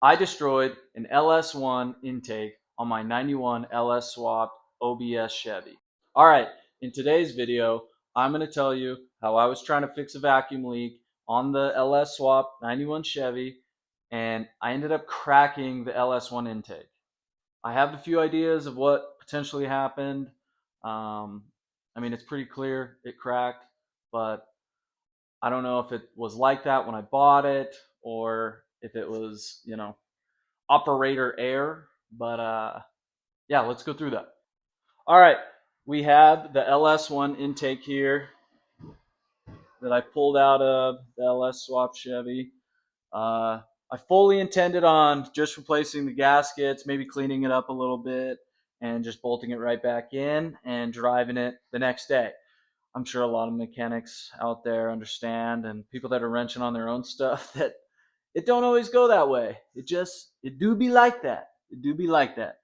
I destroyed an LS1 intake on my 91 LS swapped OBS Chevy. All right, in today's video, I'm going to tell you how I was trying to fix a vacuum leak on the LS swap 91 Chevy, and I ended up cracking the LS1 intake. I have a few ideas of what potentially happened. Um, I mean, it's pretty clear it cracked, but I don't know if it was like that when I bought it or if it was, operator error. But yeah, let's go through that. All right, we have the LS1 intake here that I pulled out of the LS swap Chevy. I fully intended on just replacing the gaskets, maybe cleaning it up a little bit, and just bolting it right back in and driving it the next day. I'm sure a lot of mechanics out there understand, and people that are wrenching on their own stuff, that it don't always go that way. It do be like that. It do be like that.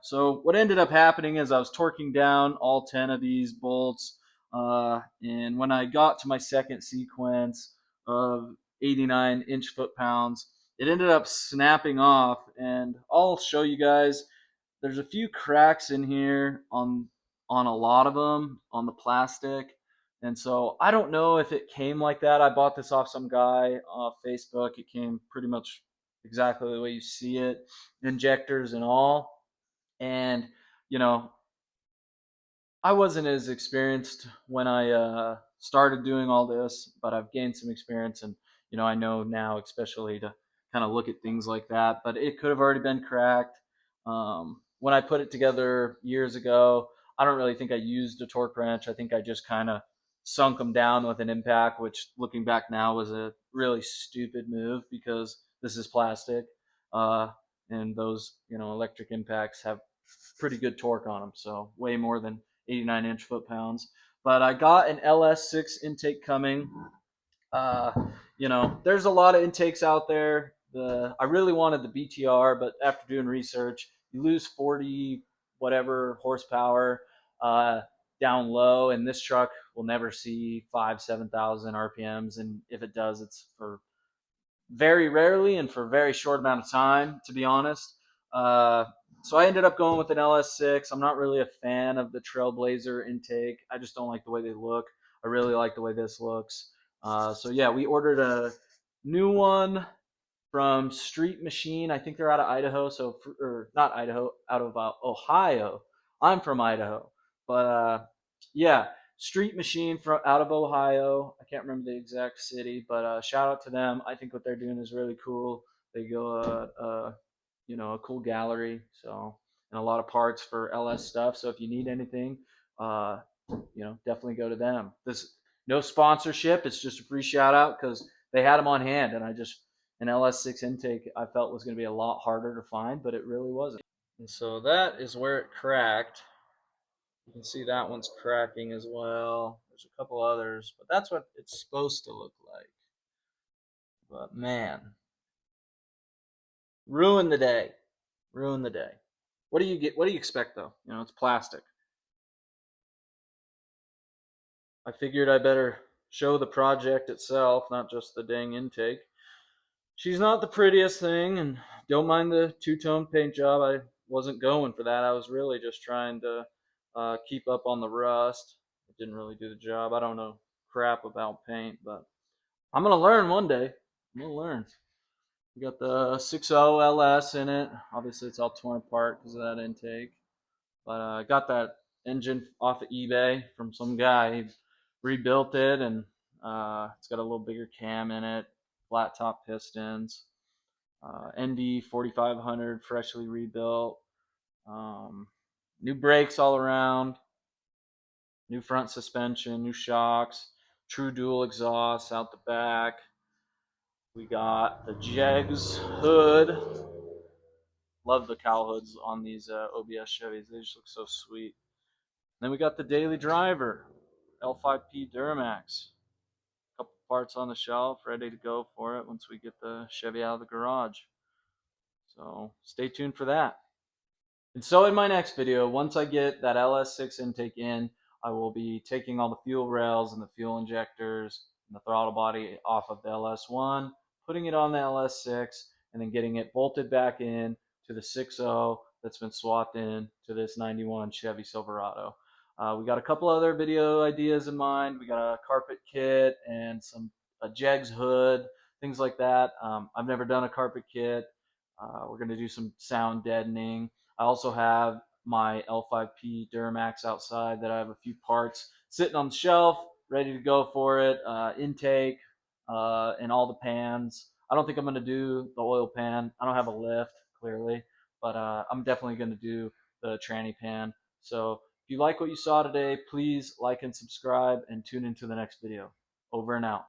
So what ended up happening is I was torquing down all 10 of these bolts, and when I got to my second sequence of 89 inch foot-pounds, it ended up snapping off, and I'll show you guys. There's a few cracks in here on a lot of them on the plastic, and so I don't know if it came like that. I bought this off some guy off Facebook. It came pretty much exactly the way you see it, injectors and all. And you know, I wasn't as experienced when I started doing all this, but I've gained some experience, and I know now, especially to kind of look at things like that. But it could have already been cracked. When I put it together years ago, I don't really think I used a torque wrench. I think I just kind of sunk them down with an impact, which, looking back now, was a really stupid move because this is plastic, uh, and those electric impacts have pretty good torque on them, so way more than 89-inch foot-pounds. But I got an LS6 intake coming. Uh, there's a lot of intakes out there. I really wanted the BTR, but after doing research, you lose 40 whatever horsepower uh, down low, and this truck will never see 7,000 RPMs, and if it does, it's for very rarely and for a very short amount of time, to be honest. Uh, so I ended up going with an LS6. I'm not really a fan of the Trailblazer intake. I just don't like the way they look. I really like the way this looks. So yeah, we ordered a new one from Street Machine. I think they're out of Idaho, or not Idaho, out of Ohio. I'm from Idaho, but yeah, Street Machine from out of Ohio. I can't remember the exact city, but shout out to them. I think what they're doing is really cool. They go a cool gallery, so, and a lot of parts for LS stuff. So if you need anything, uh, definitely go to them. This no sponsorship. It's just a free shout out because they had them on hand, and an LS6 intake I felt was going to be a lot harder to find, but it really wasn't. And so that is where it cracked. You can see that one's cracking as well. There's a couple others, but that's what it's supposed to look like. But man, ruin the day. Ruin the day. What do you get? What do you expect though? It's plastic. I figured I better show the project itself, not just the dang intake. She's not the prettiest thing, and don't mind the two-tone paint job. I wasn't going for that. I was really just trying to keep up on the rust. It didn't really do the job. I don't know crap about paint, but I'm gonna learn one day. I'm gonna learn. We got the 60 LS in it. Obviously, it's all torn apart because of that intake. But I got that engine off of eBay from some guy. He rebuilt it, and it's got a little bigger cam in it, flat top pistons, ND 4500 freshly rebuilt, um, new brakes all around, new front suspension, new shocks, true dual exhaust out the back. We got the Jegs hood. Love the cowl hoods on these OBS Chevys. They just look so sweet. Then we got the daily driver, L5P Duramax. A couple parts on the shelf, ready to go for it once we get the Chevy out of the garage. So stay tuned for that. And so in my next video, once I get that LS6 intake in, I will be taking all the fuel rails and the fuel injectors and the throttle body off of the LS1, putting it on the LS6, and then getting it bolted back in to the 6.0 that's been swapped in to this 91 Chevy Silverado. We got a couple other video ideas in mind. We got a carpet kit and a Jegs hood, things like that. I've never done a carpet kit. We're going to do some sound deadening. I also have my L5P Duramax outside that I have a few parts sitting on the shelf, ready to go for it. Intake and all the pans. I don't think I'm going to do the oil pan. I don't have a lift, clearly, but I'm definitely going to do the tranny pan. So if you like what you saw today, please like and subscribe and tune into the next video. Over and out.